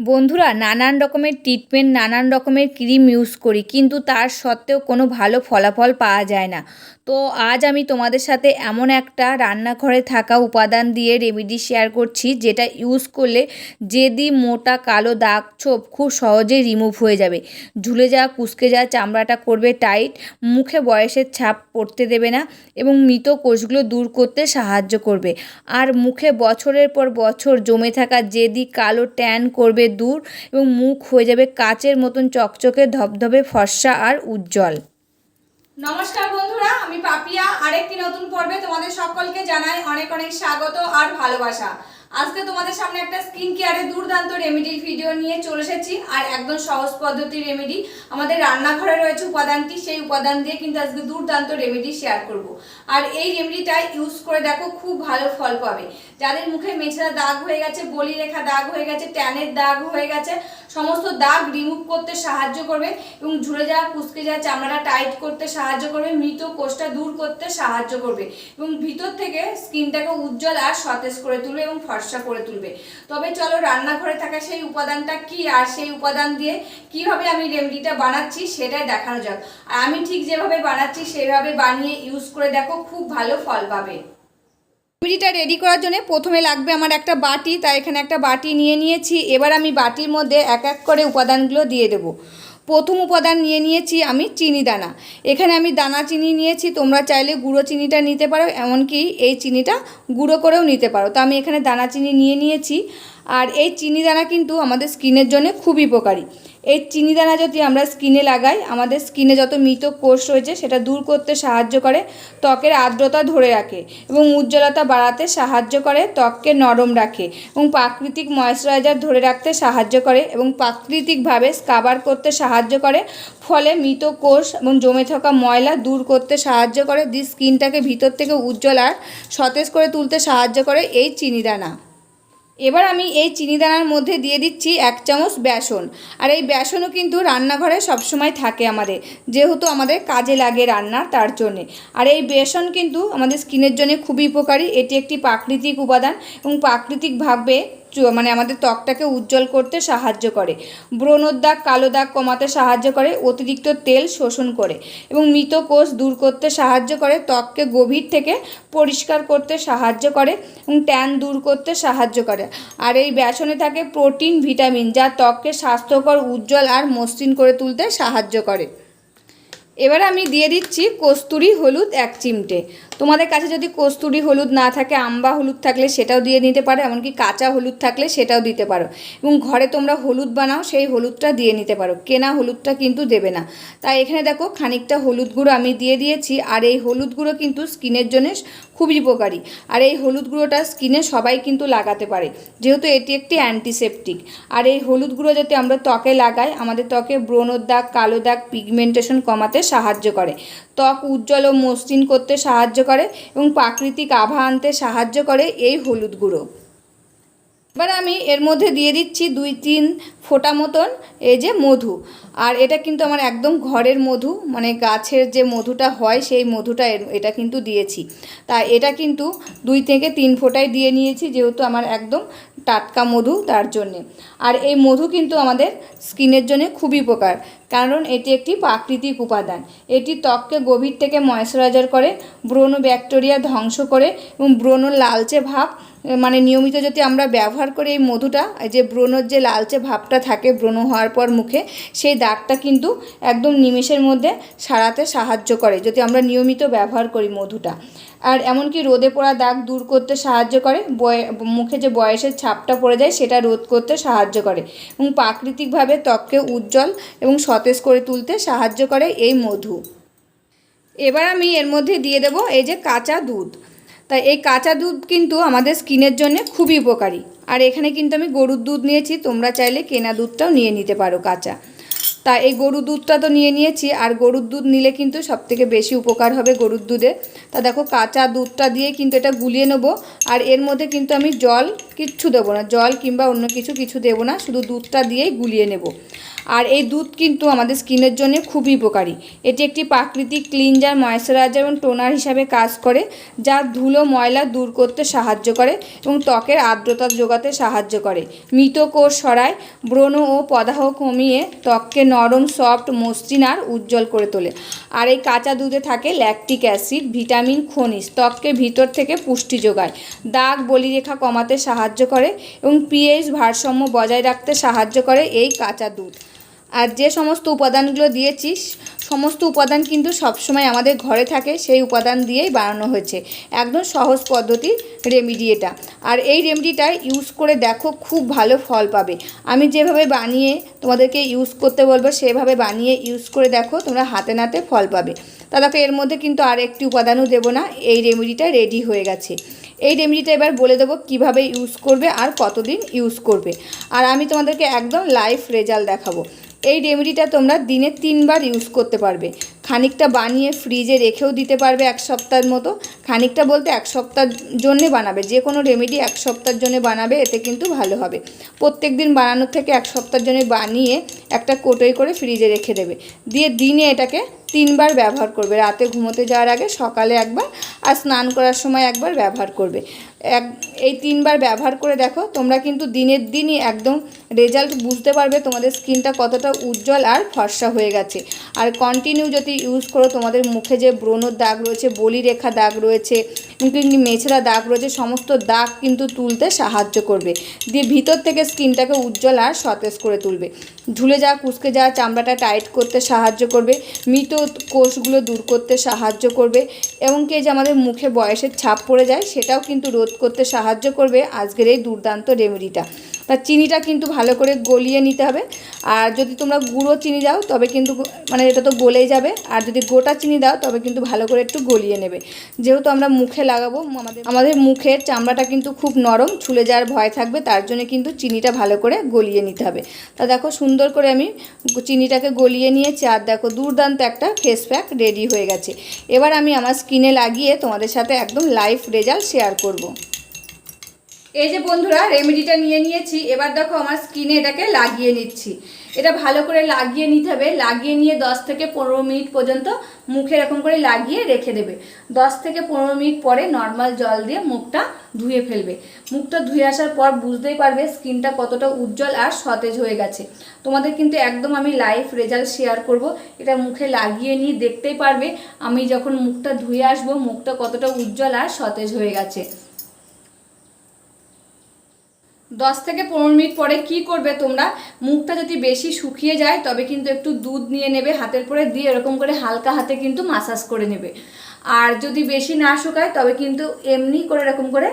বন্ধুরা, নানান রকমের ট্রিটমেন্ট, নানান রকমের ক্রিম ইউজ করি, কিন্তু তার সত্ত্বেও কোনো ভালো ফলাফল পাওয়া যায় না। তো আজ আমি তোমাদের সাথে এমন একটা রান্নাঘরে থাকা উপাদান দিয়ে রেমেডি শেয়ার করছি, যেটা ইউজ করলে জেদি, মোটা, কালো দাগ ছোপ খুব সহজেই রিমুভ হয়ে যাবে। ঝুলে যাওয়া, কুঁচকে যাওয়া চামড়াটা করবে টাইট, মুখে বয়সের ছাপ পড়তে দেবে না এবং মৃত কোষগুলো দূর করতে সাহায্য করবে। আর মুখে বছরের পর বছর জমে থাকা জেদি, কালো ট্যান করবে দূর এবং মুখ হয়ে যাবে কাচের মতন চকচকে, ধবধবে, ফর্সা আর উজ্জ্বল। নমস্কার বন্ধুরা, আমি পাপিয়া আরেকটি নতুন পর্বে তোমাদের সকলকে জানাই অনেক অনেক স্বাগত আর ভালোবাসা। আজকে তোমাদের সামনে একটা স্কিন কেয়ারের দুর্দান্ত রেমেডির ভিডিও নিয়ে চলে এসেছি, আর একদম সহজ পদ্ধতির রেমেডি। আমাদের রান্নাঘরে রয়েছে উপাদানটি, সেই উপাদান দিয়ে কিন্তু আজকে দুর্দান্ত রেমেডি শেয়ার করব। আর এই রেমেডিটা ইউজ করে দেখো, খুব ভালো ফল পাবে। যাদের মুখে মেছেদা দাগ হয়ে গেছে, বলি রেখা দাগ হয়ে গেছে, ট্যানের দাগ হয়ে গেছে, সমস্ত দাগ রিমুভ করতে সাহায্য করবে এবং ঝুলে যাওয়া, কুঁচকে যাওয়া চামড়াটা টাইট করতে সাহায্য করবে, মৃত কোষটা দূর করতে সাহায্য করবে এবং ভিতর থেকে স্কিনটাকে উজ্জ্বল আর সতেজ করে তুলবে এবং ফর্সা করে তুলবে। তবে চলো রান্নাঘরে থাকা সেই উপাদানটা কি, আর সেই উপাদান দিয়ে কিভাবে আমি রেমেডিটা বানাচ্ছি সেটাই দেখানো যাক। আর আমি ঠিক যেভাবে বানাচ্ছি সেভাবে বানিয়ে ইউজ করে দেখো, খুব ভালো ফল পাবে। রেমেডিটা রেডি করার জন্য প্রথমে লাগবে আমার একটা বাটি, তাই এখানে একটা বাটি নিয়ে নিয়েছি। এবার আমি বাটির মধ্যে এক এক করে উপাদানগুলো দিয়ে দেবো। প্রথম উপাদান নিয়ে নিয়েছি আমি চিনি দানা। এখানে আমি দানা চিনি নিয়েছি, তোমরা চাইলে গুঁড়ো চিনিটা নিতে পারো, এমনকি এই চিনিটা গুঁড়ো করেও নিতে পারো। তো আমি এখানে দানা চিনি নিয়ে নিয়েছি। আর এই চিনি দানা কিন্তু আমাদের স্কিনের জন্য খুবই উপকারী। এই চিনি দানা যদি আমরা স্কিনে লাগাই, আমাদের স্কিনে যত মৃত কোষ রয়েছে সেটা দূর করতে সাহায্য করে, ত্বকের আর্দ্রতা ধরে রাখে এবং উজ্জ্বলতা বাড়াতে সাহায্য করে, ত্বককে নরম রাখে এবং প্রাকৃতিক ময়েশ্চারাইজার ধরে রাখতে সাহায্য করে এবং প্রাকৃতিকভাবে স্কাবার করতে সাহায্য করে। ফলে মৃত কোষ এবং জমে থাকা ময়লা দূর করতে সাহায্য করে, স্কিনটাকে ভিতর থেকে উজ্জ্বল আর সতেজ করে তুলতে সাহায্য করে এই চিনি দানা। এবার আমি এই চিনি দানার মধ্যে দিয়ে দিচ্ছি 1 চামচ বেসন। আর এই বেসনও কিন্তু রান্নাঘরে সবসময় থাকে আমাদের, যেহেতু আমাদের কাজে লাগে রান্না, তার জন্যে। আর এই বেসন কিন্তু আমাদের স্কিনের জন্য খুবই উপকারী। এটি একটি প্রাকৃতিক উপাদান এবং প্রাকৃতিকভাবে মানে আমাদের ত্বকটাকে উজ্জ্বল করতে সাহায্য করে, ব্রণর দাগ, কালো দাগ কমাতে সাহায্য করে, অতিরিক্ত তেল শোষণ করে এবং মৃত কোষ দূর করতে সাহায্য করে, ত্বককে গভীর থেকে পরিষ্কার করতে সাহায্য করে এবং ট্যান দূর করতে সাহায্য করে। আর এই বেসনে থাকে প্রোটিন, ভিটামিন, যা ত্বককে স্বাস্থ্যকর, উজ্জ্বল আর মসৃণ করে তুলতে সাহায্য করে। এবার আমি দিয়ে দিচ্ছি কস্তুরি হলুদ 1 চিমটে। তোমাদের কাছে যদি কস্তুরি হলুদ না থাকে, আম্বা হলুদ থাকলে সেটাও দিয়ে নিতে পারো, এমনকি কাঁচা হলুদ থাকলে সেটাও দিতে পারো এবং ঘরে তোমরা হলুদ বানাও সেই হলুদটা দিয়ে নিতে পারো, কেনা হলুদটা কিন্তু দেবে না। তাই এখানে দেখো খানিকটা হলুদ গুঁড়ো আমি দিয়ে দিয়েছি। আর এই হলুদ গুঁড়ো কিন্তু স্কিনের জন্য খুবই উপকারী। আর এই হলুদ গুঁড়োটা স্কিনে সবাই কিন্তু লাগাতে পারে, যেহেতু এটি একটি অ্যান্টিসেপটিক। আর এই হলুদ গুঁড়ো যদি আমরা ত্বকে লাগাই, আমাদের ত্বকে ব্রণর দাগ, কালো দাগ, পিগমেন্টেশন কমাতে সাহায্য করে, ত্বক উজ্জ্বল ও মসৃণ করতে সাহায্য করে এবং প্রাকৃতিক আভা আনতে সাহায্য করে এই হলুদ গুঁড়ো। এবার আমি এর মধ্যে দিয়ে দিচ্ছি 2-3 ফোঁটা মতন এই যে মধু। আর এটা কিন্তু আমার একদম ঘরের মধু, মানে গাছের যে মধুটা হয় সেই মধুটা এটা কিন্তু দিয়েছি। তাই এটা কিন্তু 2 থেকে 3 ফোঁটাই দিয়ে নিয়েছি, যেহেতু আমার একদম টাটকা মধু, তার জন্যে। আর এই মধু কিন্তু আমাদের স্কিনের জন্য খুবই উপকার, কারণ এটি একটি প্রাকৃতিক উপাদান। এটি ত্বককে গভীর থেকে ময়েশ্চারাইজার করে, ব্রণ ব্যাকটেরিয়া ধ্বংস করে এবং ব্রণ লালচে ভাব, মানে নিয়মিত যদি আমরা ব্যবহার করি এই মধুটা, যে ব্রণর যে লালচে ভাবটা থাকে ব্রণ হওয়ার পর মুখে, সেই দাগটা কিন্তু একদম নিমেষের মধ্যে সারাতে সাহায্য করে যদি আমরা নিয়মিত ব্যবহার করি মধুটা। আর এমনকি রোদে পড়া দাগ দূর করতে সাহায্য করে, মুখে যে বয়সের ছাপটা পড়ে যায় সেটা রোধ করতে সাহায্য করে এবং প্রাকৃতিকভাবে ত্বককে উজ্জ্বল এবং সতেজ করে তুলতে সাহায্য করে এই মধু। এবার আমি এর মধ্যে দিয়ে দেব এই যে কাঁচা দুধ। তাই এই কাঁচা দুধ কিন্তু আমাদের স্কিনের জন্য খুবই উপকারী। আর এখানে কিন্তু আমি গরুর দুধ নিয়েছি, তোমরা চাইলে কেনা দুধটাও নিয়ে নিতে পারো কাঁচা। তা এই গরুর দুধটা তো নিয়ে নিয়েছি, আর গরুর দুধ নিলে কিন্তু সবথেকে বেশি উপকার হবে গরুর দুধে। তা দেখো কাঁচা দুধটা দিয়ে কিন্তু এটা গুলিয়ে নেবো। আর এর মধ্যে কিন্তু আমি জল কিচ্ছু দেবো না, জল কিংবা অন্য কিছু দেবো না, শুধু দুধটা দিয়েই গুলিয়ে নেব। আর এই দুধ কিন্তু আমাদের স্কিনের জন্য খুবই উপকারী। এটি একটি প্রাকৃতিক ক্লিনজার, ময়েশ্চারাইজার এবং টোনার হিসাবে কাজ করে, যা ধুলো ময়লা দূর করতে সাহায্য করে এবং ত্বকের আর্দ্রতা যোগাতে সাহায্য করে, মৃত কোষ সরায়, ব্রণ ও প্রদাহ কমিয়ে ত্বককে নরম, সফট, মসৃণ আর উজ্জ্বল করে তোলে। আর এই কাঁচা দুধে থাকে ল্যাকটিক অ্যাসিড, ভিটামিন, খনিজ, ত্বককে ভিতর থেকে পুষ্টি যোগায়, দাগ বলিরেখা কমাতে সাহায্য করে এবং পিএইচ ভারসাম্য বজায় রাখতে সাহায্য করে এই কাঁচা দুধ। আর যে সমস্ত উপাদানগুলো দিয়েছি, সমস্ত উপাদান কিন্তু সবসময় আমাদের ঘরে থাকে, সেই উপাদান দিয়েই বানানো হয়েছে। একদম সহজ পদ্ধতির রেমেডি এটা। আর এই রেমেডিটা ইউজ করে দেখো, খুব ভালো ফল পাবে। আমি যেভাবে বানিয়ে তোমাদেরকে ইউজ করতে বলবো সেভাবে বানিয়ে ইউজ করে দেখো, তোমরা হাতে নাতে ফল পাবে। তা দেখো এর মধ্যে কিন্তু আর একটি উপাদানও দেবো না, এই রেমেডিটা রেডি হয়ে গেছে। এই রেমেডিটা এবার বলে দেবো কিভাবে ইউজ করবে আর কতদিন ইউজ করবে। আর আমি তোমাদেরকে একদম লাইভ রেজাল্ট দেখাবো। এই রেমেডিটা তোমরা দিনে 3 বার ইউজ করতে পারবে। খানিকটা বানিয়ে ফ্রিজে রেখেও দিতে পারবে 1 সপ্তাহের মতো। খানিকটা বলতে 1 সপ্তাহের জন্যে বানাবে, যে কোনো রেমেডি 1 সপ্তাহের জন্য বানাবে, এতে কিন্তু ভালো হবে। প্রত্যেক দিন বানানোর থেকে 1 সপ্তাহের জন্য বানিয়ে একটা কোটোয় করে ফ্রিজে রেখে দেবে, দিয়ে দিনে এটাকে 3 বার ব্যবহার করবে। রাতে ঘুমোতে যাওয়ার আগে, সকালে একবার, আর স্নান করার সময় একবার ব্যবহার করবে। এই 3 বার ব্যবহার করে দেখো, তোমরা কিন্তু দিনের দিনই একদম রেজাল্ট বুঝতে পারবে, তোমাদের স্কিনটা কতটা উজ্জ্বল আর ফর্সা হয়ে গেছে। আর কন্টিনিউ যদি ইউজ করো, তোমাদের মুখে যে ব্রণর দাগ রয়েছে, বলিরেখা দাগ রয়েছে, কিন্তু মেছেরা দাগ রয়েছে, সমস্ত দাগ কিন্তু তুলতে সাহায্য করবে, দিয়ে ভিতর থেকে স্কিনটাকে উজ্জ্বল আর সতেজ করে তুলবে। ঝুলে যাওয়া, কুঁচকে যাওয়া চামড়াটা টাইট করতে সাহায্য করবে, মৃত কোষগুলো দূর করতে সাহায্য করবে, এবং কি যে আমাদের মুখে বয়সের ছাপ পড়ে যায় সেটাও কিন্তু রোধ করতে সাহায্য করবে আজকের এই দুর্দান্ত রেমেডিটা। তা চিনিটা কিন্তু ভালো করে গলিয়ে নিতে হবে। আর যদি তোমরা গুঁড়ো চিনি দাও তবে কিন্তু মানে এটা তো গলেই যাবে, আর যদি গোটা চিনি দাও তবে কিন্তু ভালো করে একটু গলিয়ে নেবে। যেহেতু আমরা মুখে লাগাবো, আমাদের মুখের চামড়াটা কিন্তু খুব নরম, ছুলে যাওয়ার ভয় থাকবে, তার জন্য কিন্তু চিনিটা ভালো করে গলিয়ে নিতে হবে। তা দেখো সুন্দর করে আমি চিনিটাকে গলিয়ে নিয়েছি, আর দেখো দুর্দান্ত একটা ফেস প্যাক রেডি হয়ে গেছে। এবার আমি আমার স্কিনে লাগিয়ে তোমাদের সাথে একদম লাইভ রেজাল্ট শেয়ার করব। এই যে বন্ধুরা রেমেডিটা নিয়ে নিয়েছি, এবার দেখো আমার স্কিনে এটাকে লাগিয়ে নিচ্ছি। এটা ভালো করে লাগিয়ে নিতে হবে। লাগিয়ে নিয়ে 10 থেকে 15 মিনিট পর্যন্ত মুখে এরকম করে লাগিয়ে রেখে দেবে। 10 থেকে 15 মিনিট পরে নর্মাল জল দিয়ে মুখটা ধুয়ে ফেলবে। মুখটা ধুয়ে আসার পর বুঝতেই পারবে স্কিনটা কতটা উজ্জ্বল আর সতেজ হয়ে গেছে। তোমাদের কিন্তু একদম আমি লাইভ রেজাল্ট শেয়ার করব। এটা মুখে লাগিয়ে নিয়ে দেখতেই পারবে আমি যখন মুখটা ধুয়ে আসবো মুখটা কতটা উজ্জ্বল আর সতেজ হয়ে গেছে। 10 থেকে 15 মিনিট পরে কি করবে তোমরা, মুখটা যদি বেশি শুকিয়ে যায় তবে কিন্তু একটু দুধ নিয়ে নেবে, হাতের পরে দিয়ে এরকম করে হালকা হাতে কিন্তু মাসাজ করে নেবে। আর যদি বেশি না শুকায় তবে কিন্তু এমনি করে এরকম করে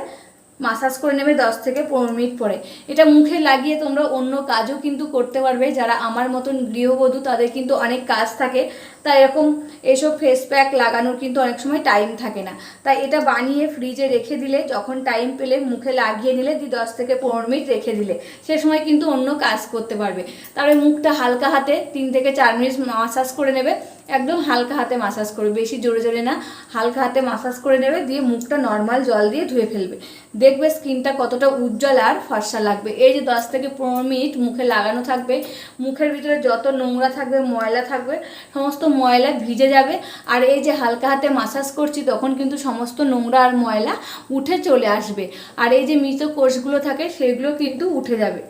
মাসাজ করে নেবে 10 থেকে 15 মিনিট পরে। এটা মুখে লাগিয়ে তোমরা অন্য কাজও কিন্তু করতে পারবে। যারা আমার মতন গৃহবধূ তাদের কিন্তু অনেক কাজ থাকে, তাই এরকম এসব ফেস প্যাক লাগানোর কিন্তু অনেক সময় টাইম থাকে না। তাই এটা বানিয়ে ফ্রিজে রেখে দিলে, যখন টাইম পেলে মুখে লাগিয়ে নিলে, 10 থেকে 15 মিনিট রেখে দিলে সে সময় কিন্তু অন্য কাজ করতে পারবে। তারপরে মুখটা হালকা হাতে 3 থেকে 4 মিনিট মাসাজ করে নেবে। একদম হালকা হাতে মাসাজ করবে, বেশি জোরে জোরে না, হালকা হাতে মাসাজ করে নেবে, দিয়ে মুখটা নর্মাল জল দিয়ে ধুয়ে ফেলবে। দেখবে স্কিনটা কতটা উজ্জ্বল আর ফর্সা লাগবে। এই যে 10 থেকে 15 মিনিট মুখে লাগানো থাকবে, মুখের ভিতরে যত নোংরা থাকবে, ময়লা থাকবে, সমস্ত ময়লা ভিজে যাবে। আর এই যে হালকা হাতে মাসাজ করছি তখন কিন্তু সমস্ত নোংরা আর ময়লা উঠে চলে আসবে। আর এই যে মৃত কোষগুলো থাকে সেগুলো কিন্তু উঠে যাবে।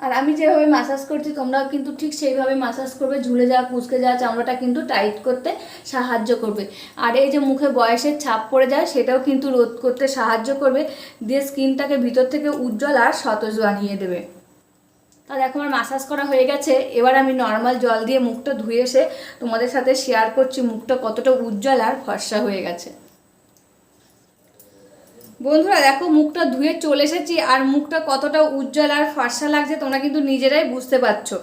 আর আমি যেভাবে মাসাজ করছি তোমরাও কিন্তু ঠিক সেইভাবে মাসাজ করবে। ঝুলে যাওয়া, কুঁচকে যাওয়া চামড়াটা কিন্তু টাইট করতে সাহায্য করবে। আর এই যে মুখে বয়সের ছাপ পড়ে যায় সেটাও কিন্তু রোধ করতে সাহায্য করবে, দিয়ে স্কিনটাকে ভিতর থেকে উজ্জ্বল আর সতেজ বানিয়ে দেবে। তা দেখো আমার মাসাজ করা হয়ে গেছে। এবার আমি নর্মাল জল দিয়ে মুখটা ধুয়ে এসে তোমাদের সাথে শেয়ার করছি মুখটা কতটা উজ্জ্বল আর ফর্সা হয়ে গেছে। বন্ধুরা দেখো মুখটা ধুয়ে চলে এসেছি, আর মুখটা কতটা উজ্জ্বল আর ফর্সা লাগছে তোমরা কিন্তু নিজেরাই বুঝতে পারছো।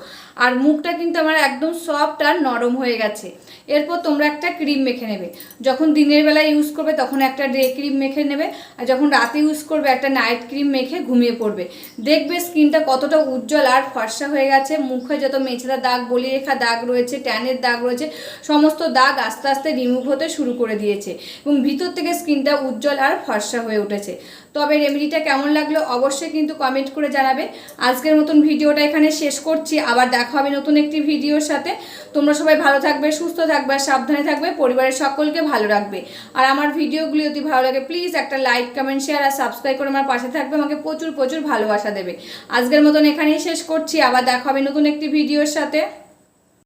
আর মুখটা কিন্তু আমার একদম সফট আর নরম হয়ে গেছে। এরপর তোমরা একটা ক্রিম মেখে নেবে। যখন দিনের বেলায় ইউজ করবে তখন একটা ডে ক্রিম মেখে নেবে, আর যখন রাতে ইউজ করবে একটা নাইট ক্রিম মেখে ঘুমিয়ে পড়বে। দেখবে স্কিনটা কতটা উজ্জ্বল আর ফর্সা হয়ে গেছে। মুখে যত মেছেদা দাগ, বলিরেখা দাগ রয়েছে, ট্যানের দাগ রয়েছে, সমস্ত দাগ আস্তে আস্তে রিমুভ হতে শুরু করে দিয়েছে এবং ভিতর থেকে স্কিনটা উজ্জ্বল আর ফর্সা হয়ে উঠেছে। তবে রেমেডিটা কেমন লাগলো অবশ্যই কিন্তু কমেন্ট করে জানাবে। আজকের মতন ভিডিওটা এখানে শেষ করছি, আবার দেখা হবে নতুন একটি ভিডিওর সাথে। তোমরা সবাই ভালো থাকবে, সুস্থ থাকবে, সাবধানে থাকবে, পরিবারের সকলকে ভালো রাখবে। আর আমার ভিডিওগুলি যদি ভালো লাগে প্লিজ একটা লাইক, কমেন্ট, শেয়ার আর সাবস্ক্রাইব করে আমার পাশে থাকবে, আমাকে প্রচুর প্রচুর ভালোবাসা দেবে। আজকের মতন এখানেই শেষ করছি, আবার দেখা হবে নতুন একটি ভিডিওর সাথে।